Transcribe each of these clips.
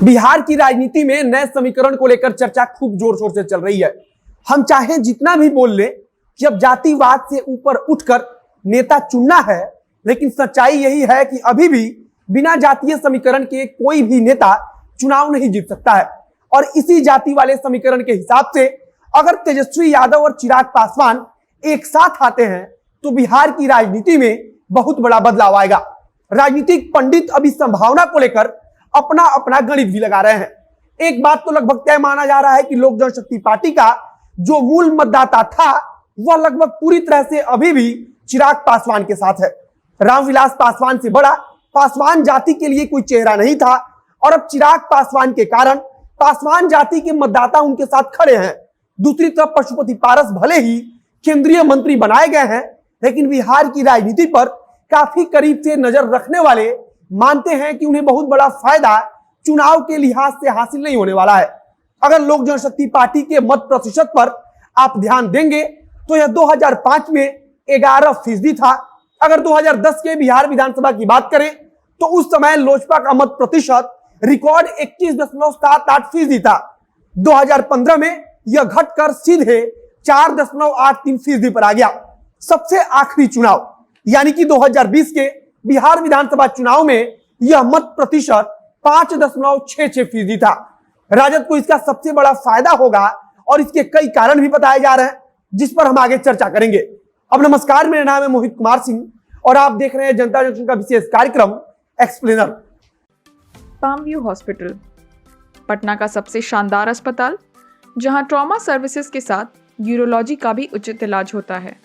बिहार की राजनीति में नए समीकरण को लेकर चर्चा खूब जोर शोर से चल रही है। हम चाहे जितना भी बोल ले कि अब जातिवाद से ऊपर उठकर नेता चुनना है, लेकिन सच्चाई यही है कि अभी भी बिना जातीय समीकरण के कोई भी नेता चुनाव नहीं जीत सकता है। और इसी जाति वाले समीकरण के हिसाब से अगर तेजस्वी यादव और चिराग पासवान एक साथ आते हैं तो बिहार की राजनीति में बहुत बड़ा बदलाव आएगा। राजनीतिक पंडित अभी संभावना को लेकर अपना अपना गणित भी लगा रहे हैं। एक बात तो लगभग तय माना जा रहा है कि लोक जनशक्ति पार्टी का जो मूल मतदाता था वह लगभग पूरी तरह से अभी भी चिराग पासवान के साथ है। रामविलास पासवान से बड़ा पासवान जाति के लिए कोई चेहरा नहीं था और अब चिराग पासवान के कारण पासवान जाति के मतदाता उनके साथ खड़े हैं। दूसरी तरफ पशुपति पारस भले ही केंद्रीय मंत्री बनाए गए हैं, लेकिन बिहार की राजनीति पर काफी करीब से नजर रखने वाले मानते हैं कि उन्हें बहुत बड़ा फायदा चुनाव के लिहाज से हासिल नहीं होने वाला है। अगर लोक जनशक्ति पार्टी के मत प्रतिशत पर आप ध्यान देंगे तो यह 2005 में 11% था। अगर 2010 के बिहार विधानसभा की बात करें तो उस समय लोजपा का मत प्रतिशत रिकॉर्ड 21.78% था। 2015 में यह घटकर सीधे 4.83% पर आ गया। सबसे आखिरी चुनाव यानी कि 2020 के बिहार विधानसभा चुनाव में यह मत प्रतिशत 5.66% था। राजद को इसका सबसे बड़ा फायदा होगा और इसके कई कारण भी बताए जा रहे हैं, जिस पर हम आगे चर्चा करेंगे। अब नमस्कार, मेरा नाम है मोहित कुमार सिंह और आप देख रहे हैं जनता जंक्शन का विशेष कार्यक्रम एक्सप्लेनर। पामव्यू हॉस्पिटल, पटना का सबसे शानदार अस्पताल जहां ट्रॉमा सर्विसेज के साथ यूरोलॉजी का भी उचित इलाज होता है।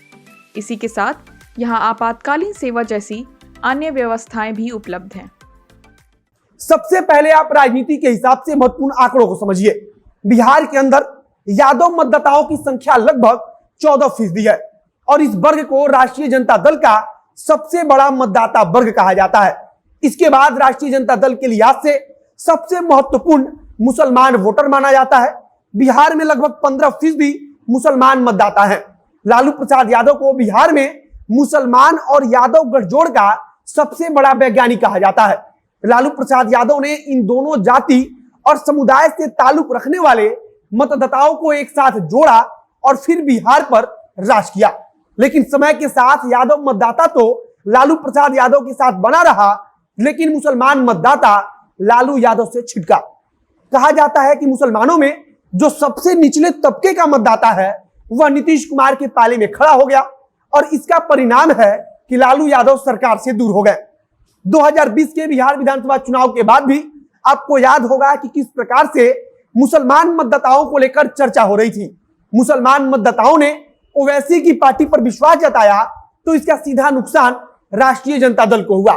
इसी के साथ यहां आपातकालीन सेवा जैसी अन्य व्यवस्थाएं भी उपलब्ध हैं। सबसे पहले आप राजनीति के हिसाब से महत्वपूर्ण आंकड़ों को समझिए। बिहार के अंदर यादव मतदाताओं की संख्या लगभग 14% है और इस वर्ग को राष्ट्रीय जनता दल का सबसे बड़ा मतदाता वर्ग कहा जाता है। इसके बाद राष्ट्रीय जनता दल के लिहाज से सबसे महत्वपूर्ण मुसलमान वोटर माना जाता है। बिहार में लगभग 15% मुसलमान मतदाता हैं। लालू प्रसाद यादव को बिहार में मुसलमान और यादव गठजोड़ का सबसे बड़ा वैज्ञानिक कहा जाता है। लालू प्रसाद यादव ने इन दोनों जाति और समुदाय से ताल्लुक रखने वाले मतदाताओं को एक साथ जोड़ा और फिर बिहार पर राज किया। लेकिन समय के साथ यादव मतदाता तो लालू प्रसाद यादव के साथ बना रहा, लेकिन मुसलमान मतदाता लालू यादव से छिटका। कहा जाता है कि मुसलमानों में जो सबसे निचले तबके का मतदाता है वह नीतीश कुमार के पाले में खड़ा हो गया और इसका परिणाम है कि लालू यादव सरकार से दूर हो गए। 2020 के बिहार विधानसभा चुनाव के बाद भी आपको याद होगा कि किस प्रकार से मुसलमान मतदाताओं को लेकर चर्चा हो रही थी। मुसलमान मतदाताओं ने ओवैसी की पार्टी पर विश्वास जताया तो इसका सीधा नुकसान राष्ट्रीय जनता दल को हुआ।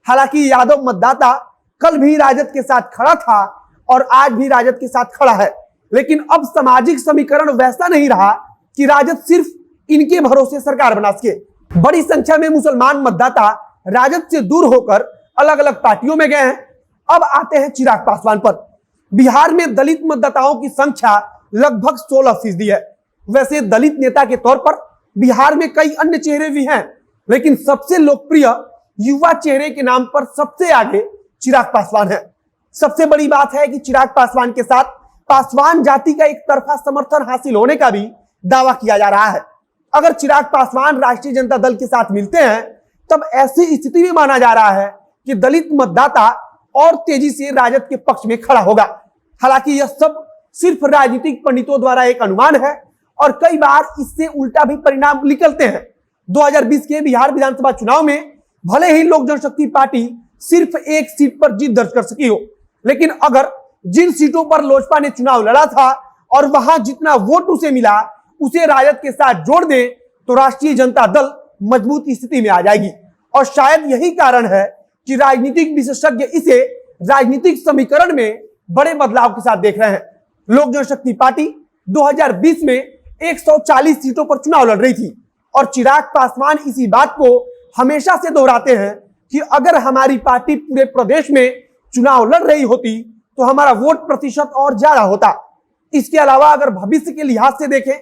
हालांकि यादव मतदाता कल भी राजद के साथ खड़ा था और आज भी राजद के साथ खड़ा है, लेकिन अब सामाजिक समीकरण वैसा नहीं रहा कि राजद सिर्फ इनके भरोसे सरकार बना सके। बड़ी संख्या में मुसलमान मतदाता राजद से दूर होकर अलग अलग पार्टियों में गए हैं। अब आते हैं चिराग पासवान पर। बिहार में दलित मतदाताओं की संख्या लगभग 16% है। वैसे दलित नेता के तौर पर बिहार में कई अन्य चेहरे भी हैं, लेकिन सबसे लोकप्रिय युवा चेहरे के नाम पर सबसे आगे चिराग पासवान है। सबसे बड़ी बात है कि चिराग पासवान के साथ पासवान जाति का एक तरफा समर्थन हासिल होने का भी दावा किया जा रहा है। अगर चिराग पासवान राष्ट्रीय जनता दल के साथ मिलते हैं तब ऐसी स्थिति में माना जा रहा है कि दलित मतदाता और तेजी से राजद के पक्ष में खड़ा होगा। हालांकि यह सब सिर्फ राजनीतिक पंडितों द्वारा एक अनुमान है और कई बार इससे उल्टा भी परिणाम निकलते हैं। 2020 के बिहार विधानसभा चुनाव में भले ही लोक जनशक्ति पार्टी सिर्फ एक सीट पर जीत दर्ज कर सकी हो, लेकिन अगर जिन सीटों पर लोजपा ने चुनाव लड़ा था और वहां जितना वोट उसे मिला उसे राजद के साथ जोड़ दे तो राष्ट्रीय जनता दल मजबूत स्थिति में आ जाएगी। और शायद यही कारण है कि राजनीतिक विशेषज्ञ इसे राजनीतिक समीकरण में बड़े बदलाव के साथ देख रहे हैं। लोक जनशक्ति पार्टी 2020 में 140 सीटों पर चुनाव लड़ रही थी और चिराग पासवान इसी बात को हमेशा से दोहराते हैं कि अगर हमारी पार्टी पूरे प्रदेश में चुनाव लड़ रही होती तो हमारा वोट प्रतिशत और ज्यादा होता। इसके अलावा अगर भविष्य के लिहाज से देखें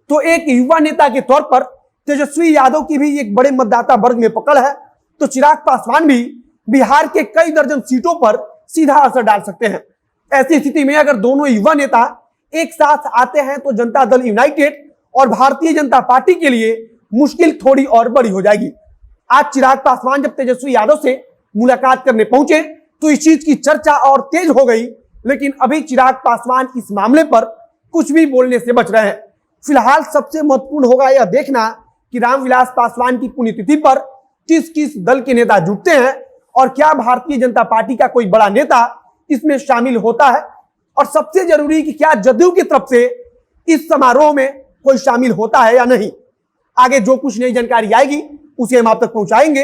तो एक युवा नेता के तौर पर तेजस्वी यादव की भी एक बड़े मतदाता वर्ग में पकड़ है, तो चिराग पासवान भी बिहार के कई दर्जन सीटों पर सीधा असर डाल सकते हैं। ऐसी स्थिति में अगर दोनों युवा नेता एक साथ आते हैं तो जनता दल यूनाइटेड और भारतीय जनता पार्टी के लिए मुश्किल थोड़ी और बड़ी हो जाएगी। आज चिराग पासवान जब तेजस्वी यादव से मुलाकात करने पहुंचे तो इस चीज की चर्चा और तेज हो गई, लेकिन अभी चिराग पासवान इस मामले पर कुछ भी बोलने से बच रहे हैं। फिलहाल सबसे महत्वपूर्ण होगा यह देखना कि रामविलास पासवान की पुण्यतिथि पर किस किस दल के नेता जुटते हैं और क्या भारतीय जनता पार्टी का कोई बड़ा नेता इसमें शामिल होता है, और सबसे जरूरी कि क्या जदयू की तरफ से इस समारोह में कोई शामिल होता है या नहीं। आगे जो कुछ नई जानकारी आएगी उसे हम आप तक पहुंचाएंगे।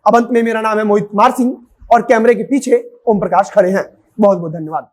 अब अंत में मेरा नाम है मोहित कुमार सिंह और कैमरे के पीछे ओम प्रकाश खड़े हैं। बहुत बहुत धन्यवाद।